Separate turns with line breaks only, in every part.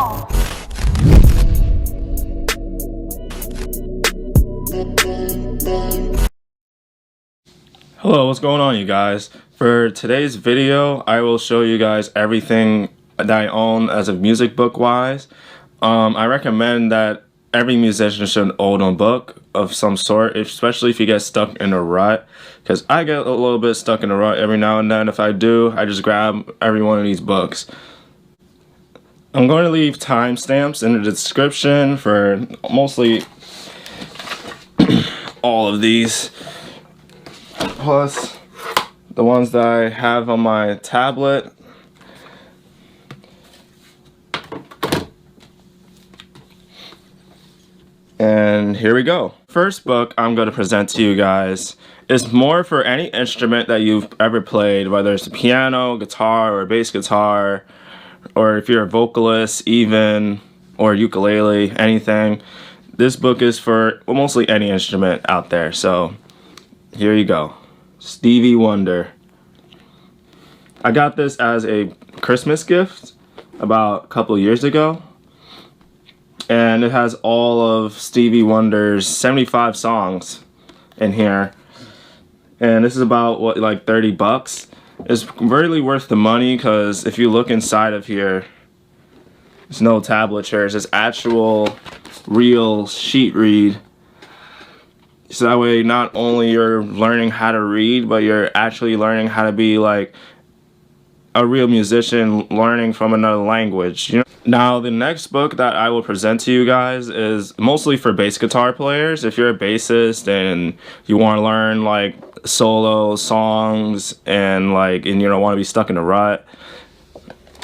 Hello, what's going on, you guys? For today's video, I will show you guys everything that I own as a music book wise. I recommend that every musician should own a book of some sort, especially if you get stuck in a rut, because I get a little bit stuck in a rut every now and then. If I do, I just grab every one of these books. I'm going to leave timestamps in the description for mostly all of these, plus the ones that I have on my tablet. And here we go. First book I'm going to present to you guys is more for any instrument that you've ever played, whether it's a piano, guitar, or bass guitar, or if you're a vocalist even, or ukulele, anything. This book is for mostly any instrument out there. So here you go. Stevie Wonder. I got this as a Christmas gift about a couple years ago, and it has all of Stevie Wonder's 75 songs in here, and this is about what, like 30 bucks. It's really worth the money, because if you look inside of here, there's no tablature, it's just actual real sheet read. So that way not only you're learning how to read, but you're actually learning how to be like a real musician learning from another language, you know? Now the next book that I will present to you guys is mostly for bass guitar players. If you're a bassist and you want to learn like solo songs and you don't want to be stuck in a rut,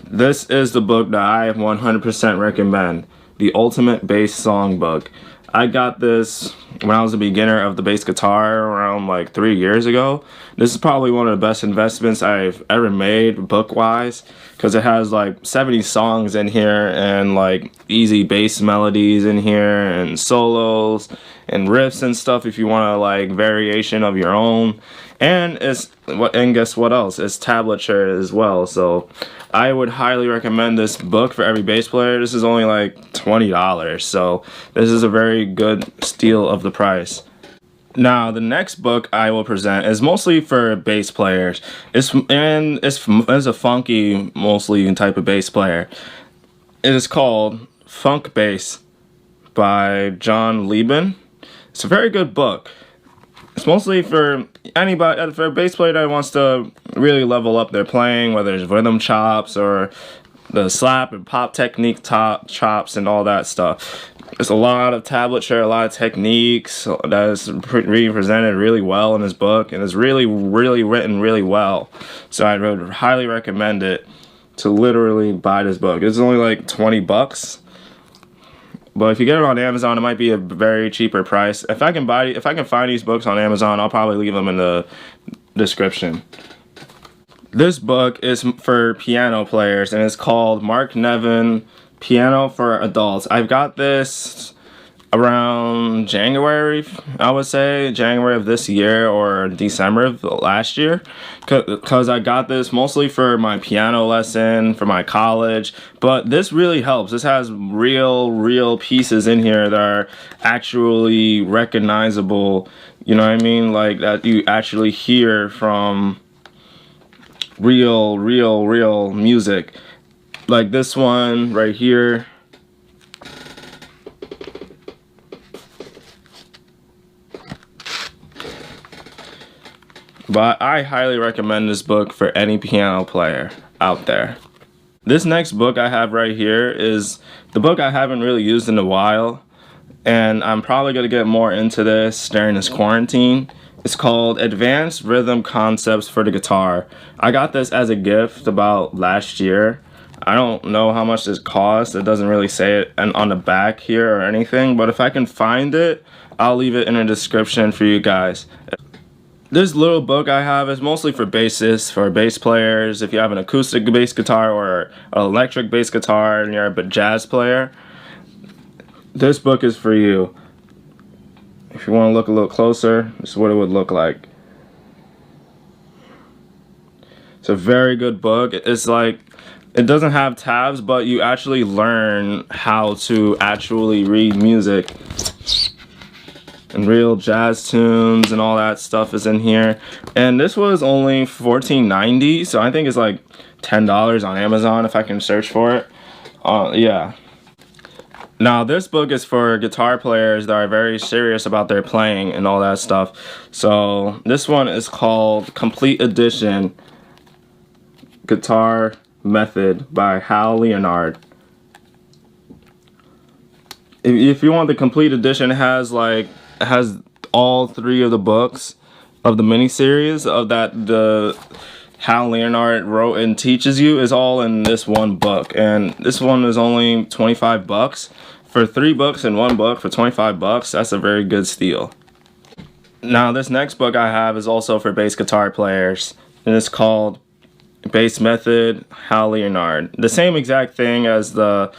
this is the book that I 100% recommend. The Ultimate Bass Songbook. I got this when I was a beginner of the bass guitar around like 3 years ago. This is probably one of the best investments I've ever made book-wise, because it has like 70 songs in here and like easy bass melodies in here and solos and riffs and stuff if you want a like variation of your own. And guess what else? It's tablature as well. So I would highly recommend this book for every bass player. This is only like $20, so this is a very good steal of the price. Now the next book I will present is mostly for bass players. It's a funky mostly type of bass player. It is called Funk Bass by John Lieben. It's a very good book. It's mostly for anybody, for a bass player that wants to really level up their playing, whether it's rhythm chops or the slap and pop technique chops and all that stuff. There's a lot of tablature, a lot of techniques that is represented really well in this book, and it's really written really well. So I would highly recommend it to literally buy this book. It's only like 20 bucks. But if you get it on Amazon, it might be a very cheaper price. If I can find these books on Amazon, I'll probably leave them in the description. This book is for piano players, and it's called Mark Nevin Piano for Adults. I've got this around January, I would say, January of this year or December of last year, because I got this mostly for my piano lesson, for my college, but this really helps. This has real pieces in here that are actually recognizable, you know what I mean, like that you actually hear from real music. Like this one right here. But I highly recommend this book for any piano player out there. This next book I have right here is the book I haven't really used in a while, and I'm probably going to get more into this during this quarantine. It's called Advanced Rhythm Concepts for the Guitar. I got this as a gift about last year. I don't know how much this costs. It doesn't really say it on the back here or anything, but if I can find it, I'll leave it in the description for you guys. This little book I have is mostly for bassists, for bass players. If you have an acoustic bass guitar or an electric bass guitar and you're a jazz player, this book is for you. If you want to look a little closer, this is what it would look like. It's a very good book. It's like, it doesn't have tabs, but you actually learn how to actually read music. And real jazz tunes and all that stuff is in here. And this was only $14.90, so I think it's like $10 on Amazon if I can search for it. Yeah. Now this book is for guitar players that are very serious about their playing and all that stuff. So this one is called Complete Edition Guitar Method by Hal Leonard. If you want the complete edition, it has all 3 of the books of the miniseries of that the Hal Leonard wrote and teaches you is all in this one book. And this one is only 25 bucks. For 3 books in 1 book for 25 bucks, that's a very good steal. Now this next book I have is also for bass guitar players, and it's called Bass Method, Hal Leonard. The same exact thing as the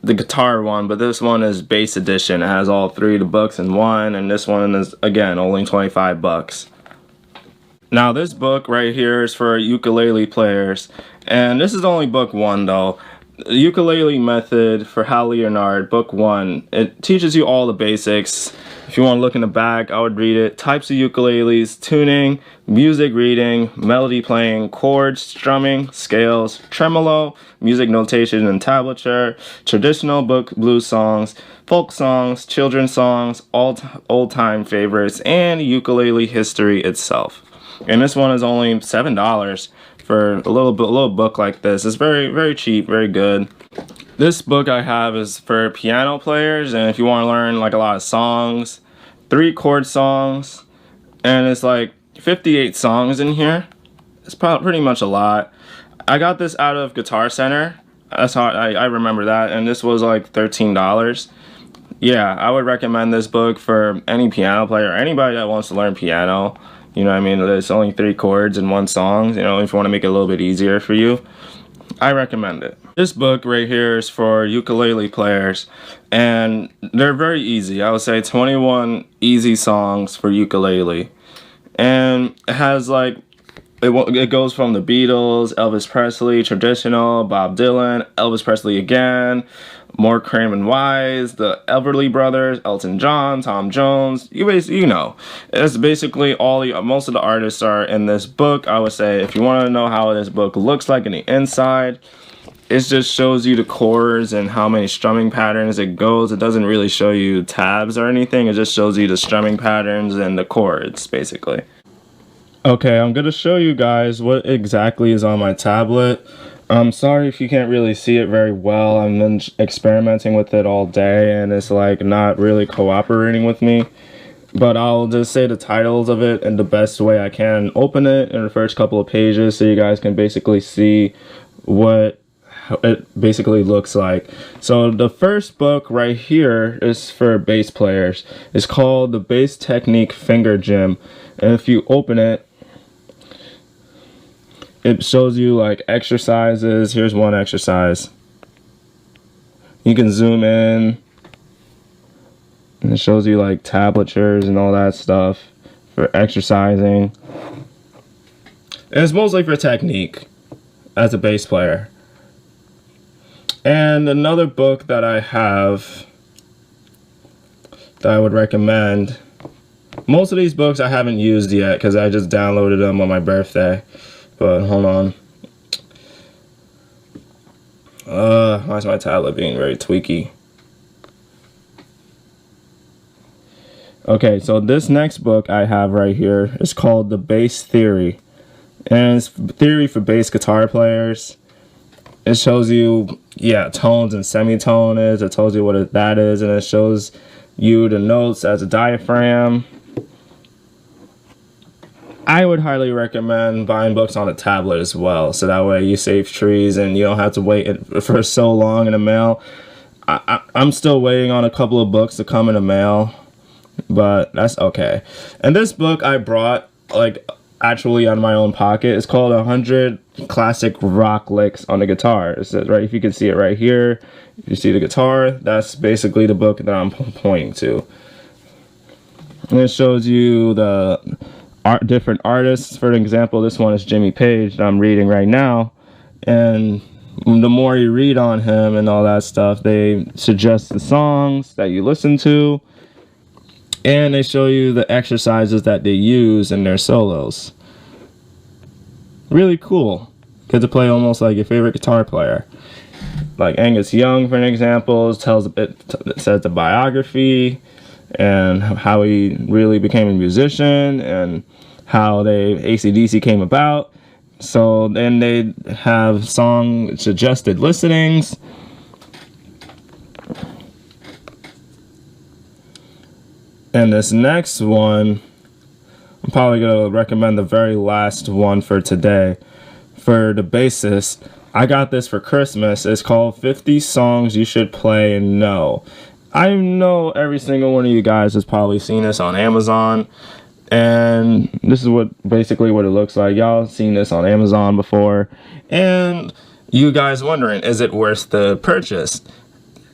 guitar one, but this one is bass edition. It has all 3 of the books in one, and this one is, again, only 25 bucks. Now this book right here is for ukulele players, and this is only book 1 though. The Ukulele Method for Hal Leonard, book 1. It teaches you all the basics. If you want to look in the back, I would read it. Types of ukuleles, tuning, music reading, melody playing, chords, strumming, scales, tremolo, music notation and tablature, traditional book blues songs, folk songs, children's songs, old-time favorites, and ukulele history itself. And this one is only $7 for a little book like this. It's very, very cheap, very good. This book I have is for piano players, and if you want to learn like a lot of songs, 3 chord songs, and it's like 58 songs in here. It's probably pretty much a lot. I got this out of Guitar Center. That's how I remember that, and this was like $13. Yeah, I would recommend this book for any piano player, anybody that wants to learn piano. You know what I mean? There's only 3 chords in 1 song. You know, if you want to make it a little bit easier for you, I recommend it. This book right here is for ukulele players, and they're very easy. I would say 21 easy songs for ukulele. And it has like, it goes from the Beatles, Elvis Presley, traditional, Bob Dylan, Elvis Presley again, more Craven Wise, the Everly Brothers, Elton John, Tom Jones. You know, it's basically most of the artists are in this book. I would say if you want to know how this book looks like in the inside, it just shows you the chords and how many strumming patterns it goes. It doesn't really show you tabs or anything. It just shows you the strumming patterns and the chords, basically. Okay, I'm going to show you guys what exactly is on my tablet. I'm sorry if you can't really see it very well. I've been experimenting with it all day, and it's like not really cooperating with me. But I'll just say the titles of it in the best way I can. Open it in the first couple of pages so you guys can basically see what it basically looks like. So the first book right here is for bass players. It's called the Bass Technique Finger Gym, and if you open it, it shows you like exercises. Here's one exercise. You can zoom in, and it shows you like tablatures and all that stuff for exercising. And it's mostly for technique as a bass player. And another book that I have that I would recommend. Most of these books I haven't used yet because I just downloaded them on my birthday. But hold on. Why is my tablet being very tweaky? Okay, so this next book I have right here is called The Bass Theory. And it's theory for bass guitar players. It shows you, tones and semitone is. It tells you what that is, and it shows you the notes as a diaphragm. I would highly recommend buying books on a tablet as well, so that way you save trees and you don't have to wait for so long in the mail. I'm still waiting on a couple of books to come in the mail, but that's okay. And this book I brought, like, actually out of my own pocket. It's called 100 Classic Rock Licks on the Guitar. It says, right, if you can see it right here, if you see the guitar, that's basically the book that I'm pointing to. And it shows you the different artists. For example, this one is Jimmy Page that I'm reading right now, and the more you read on him and all that stuff, they suggest the songs that you listen to, and they show you the exercises that they use in their solos. Really cool. Get to play almost like your favorite guitar player. Like Angus Young, for an example, says the biography and how he really became a musician and how AC/DC came about. So then they have song suggested listenings. And this next one, I'm probably going to recommend the very last one for today. For the bassist, I got this for Christmas. It's called 50 Songs You Should Play and Know. I know every single one of you guys has probably seen this on Amazon. And this is basically what it looks like. Y'all seen this on Amazon before. And you guys wondering, is it worth the purchase?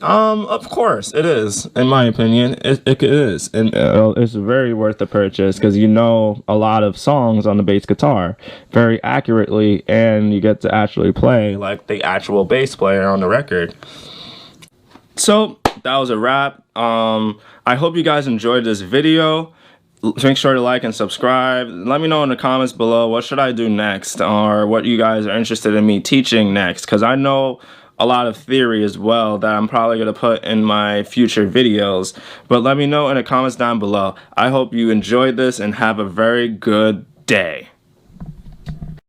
Of course it is. In my opinion, it is, and it's very worth the purchase because you know a lot of songs on the bass guitar very accurately, and you get to actually play like the actual bass player on the record. So that was a wrap. I hope you guys enjoyed this video. Make sure to like and subscribe. Let me know in the comments below what should I do next, or what you guys are interested in me teaching next, because I know a lot of theory as well that I'm probably going to put in my future videos. But let me know in the comments down below. I hope you enjoyed this and have a very good day.